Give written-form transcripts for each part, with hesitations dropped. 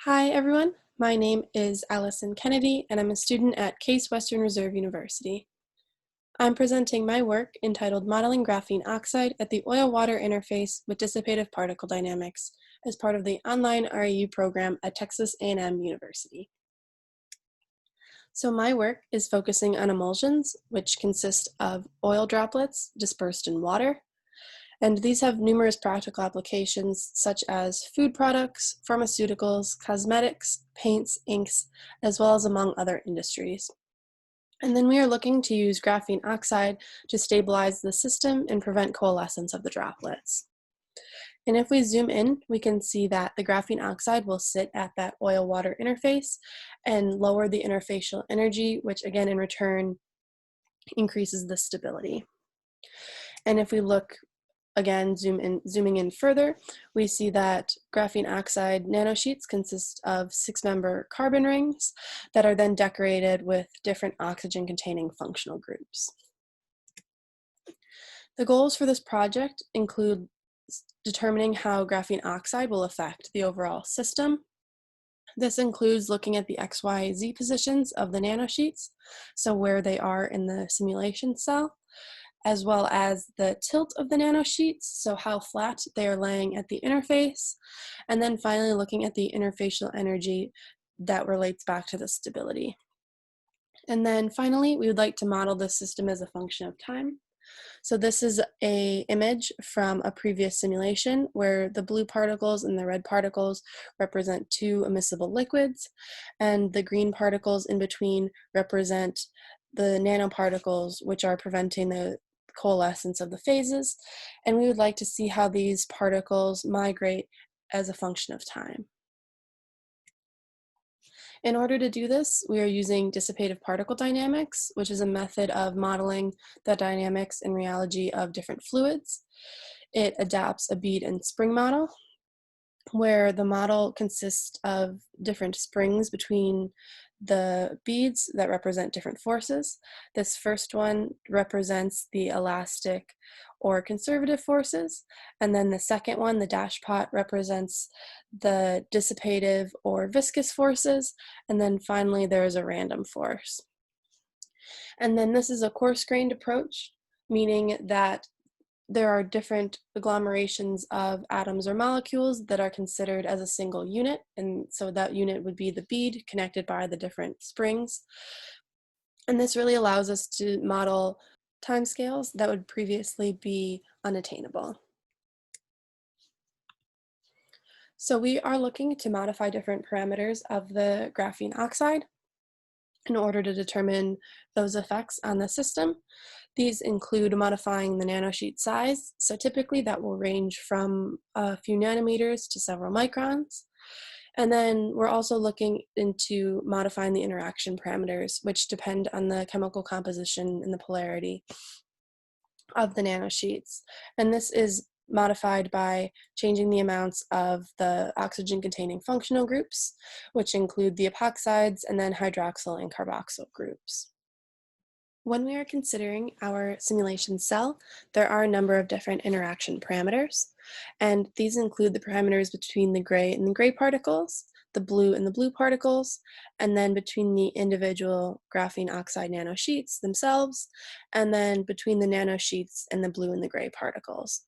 Hi everyone, my name is Allison Kennedy and I'm a student at Case Western Reserve University. I'm presenting my work entitled Modeling Graphene Oxide at the Oil-Water Interface with Dissipative Particle Dynamics as part of the online OREU program at Texas A&M University. So my work is focusing on emulsions, which consist of oil droplets dispersed in water. And these have numerous practical applications such as food products, pharmaceuticals, cosmetics, paints, inks, as well as among other industries. And then we are looking to use graphene oxide to stabilize the system and prevent coalescence of the droplets. And if we zoom in, we can see that the graphene oxide will sit at that oil-water interface and lower the interfacial energy, which again in return increases the stability. And if we look again, zooming in further, we see that graphene oxide nanosheets consist of 6-member carbon rings that are then decorated with different oxygen-containing functional groups. The goals for this project include determining how graphene oxide will affect the overall system. This includes looking at the X, Y, Z positions of the nanosheets, so where they are in the simulation cell, as well as the tilt of the nanosheets, so how flat they are laying at the interface, and then finally looking at the interfacial energy that relates back to the stability. And then finally, we would like to model the system as a function of time. So this is an image from a previous simulation where the blue particles and the red particles represent two immiscible liquids, and the green particles in between represent the nanoparticles, which are preventing the coalescence of the phases, and we would like to see how these particles migrate as a function of time. In order to do this, we are using dissipative particle dynamics, which is a method of modeling the dynamics and rheology of different fluids. It adapts a bead and spring model, where the model consists of different springs between the beads that represent different forces. This first one represents the elastic or conservative forces, and then the second one, the dash pot, represents the dissipative or viscous forces, and then finally there is a random force. And then this is a coarse-grained approach, meaning that there are different agglomerations of atoms or molecules that are considered as a single unit, and so that unit would be the bead connected by the different springs. And this really allows us to model timescales that would previously be unattainable. So we are looking to modify different parameters of the graphene oxide in order to determine those effects on the system. These include modifying the nanosheet size, so typically that will range from a few nanometers to several microns. And then we're also looking into modifying the interaction parameters, which depend on the chemical composition and the polarity of the nanosheets. And this is modified by changing the amounts of the oxygen-containing functional groups, which include the epoxides and then hydroxyl and carboxyl groups. When we are considering our simulation cell, there are a number of different interaction parameters, and these include the parameters between the gray and the gray particles, the blue and the blue particles, and then between the individual graphene oxide nanosheets themselves, and then between the nanosheets and the blue and the gray particles.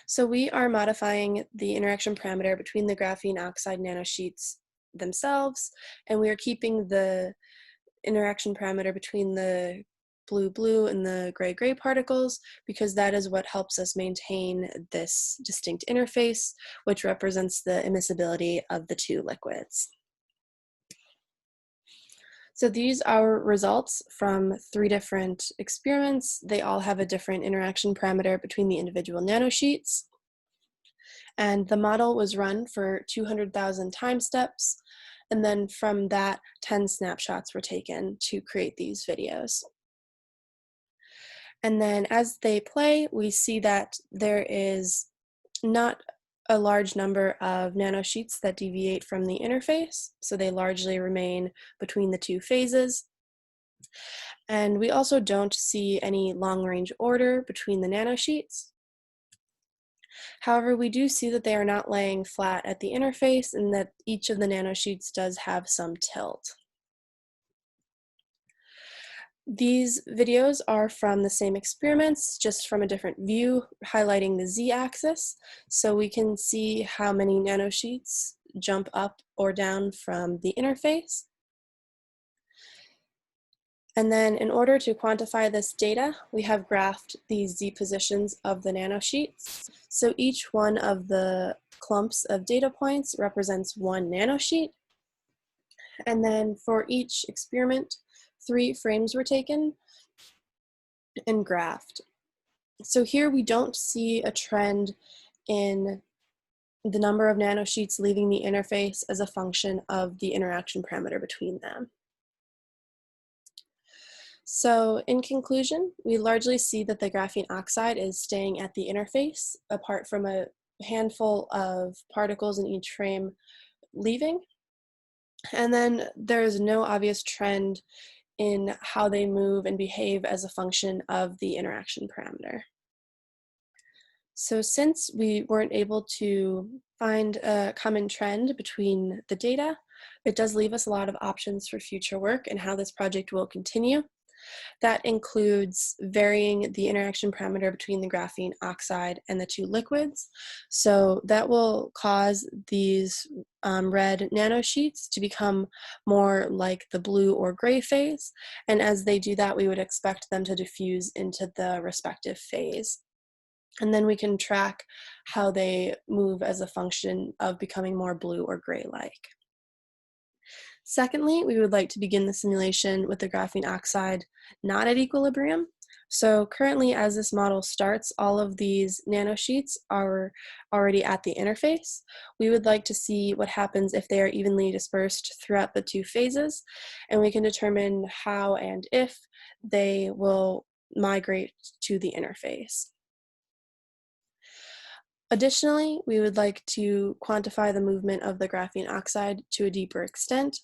So we are modifying the interaction parameter between the graphene oxide nanosheets themselves, and we are keeping the interaction parameter between the blue-blue and the gray-gray particles because that is what helps us maintain this distinct interface, which represents the immiscibility of the two liquids. So these are results from 3 different experiments. They all have a different interaction parameter between the individual nanosheets. And the model was run for 200,000 time steps. And then from that, 10 snapshots were taken to create these videos. And then as they play, we see that there is not a large number of nanosheets that deviate from the interface, so they largely remain between the two phases. And we also don't see any long-range order between the nanosheets. However, we do see that they are not laying flat at the interface and that each of the nanosheets does have some tilt. These videos are from the same experiments, just from a different view, highlighting the z-axis, so we can see how many nanosheets jump up or down from the interface. And then in order to quantify this data, we have graphed the z positions of the nanosheets. So each one of the clumps of data points represents one nanosheet. And then for each experiment, 3 frames were taken and graphed. So here we don't see a trend in the number of nanosheets leaving the interface as a function of the interaction parameter between them. So in conclusion, we largely see that the graphene oxide is staying at the interface, apart from a handful of particles in each frame leaving. And then there is no obvious trend in how they move and behave as a function of the interaction parameter. So since we weren't able to find a common trend between the data, it does leave us a lot of options for future work and how this project will continue. That includes varying the interaction parameter between the graphene oxide and the 2 liquids. So that will cause these red nanosheets to become more like the blue or gray phase. And as they do that, we would expect them to diffuse into the respective phase. And then we can track how they move as a function of becoming more blue or gray-like. Secondly, we would like to begin the simulation with the graphene oxide not at equilibrium. So currently, as this model starts, all of these nanosheets are already at the interface. We would like to see what happens if they are evenly dispersed throughout the 2 phases, and we can determine how and if they will migrate to the interface. Additionally, we would like to quantify the movement of the graphene oxide to a deeper extent.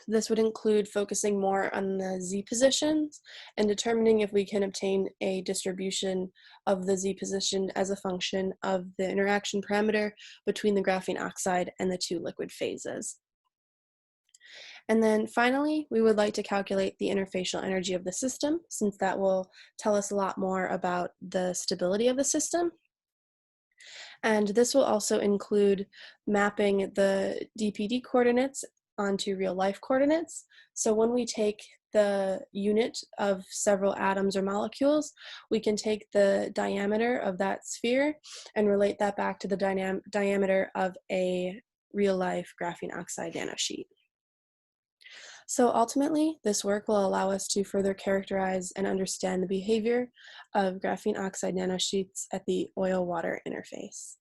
This would include focusing more on the z positions and determining if we can obtain a distribution of the z position as a function of the interaction parameter between the graphene oxide and the 2 liquid phases. And then finally, we would like to calculate the interfacial energy of the system, since that will tell us a lot more about the stability of the system. And this will also include mapping the DPD coordinates onto real life coordinates. So when we take the unit of several atoms or molecules, we can take the diameter of that sphere and relate that back to the diameter of a real life graphene oxide nanosheet. So ultimately, this work will allow us to further characterize and understand the behavior of graphene oxide nanosheets at the oil-water interface.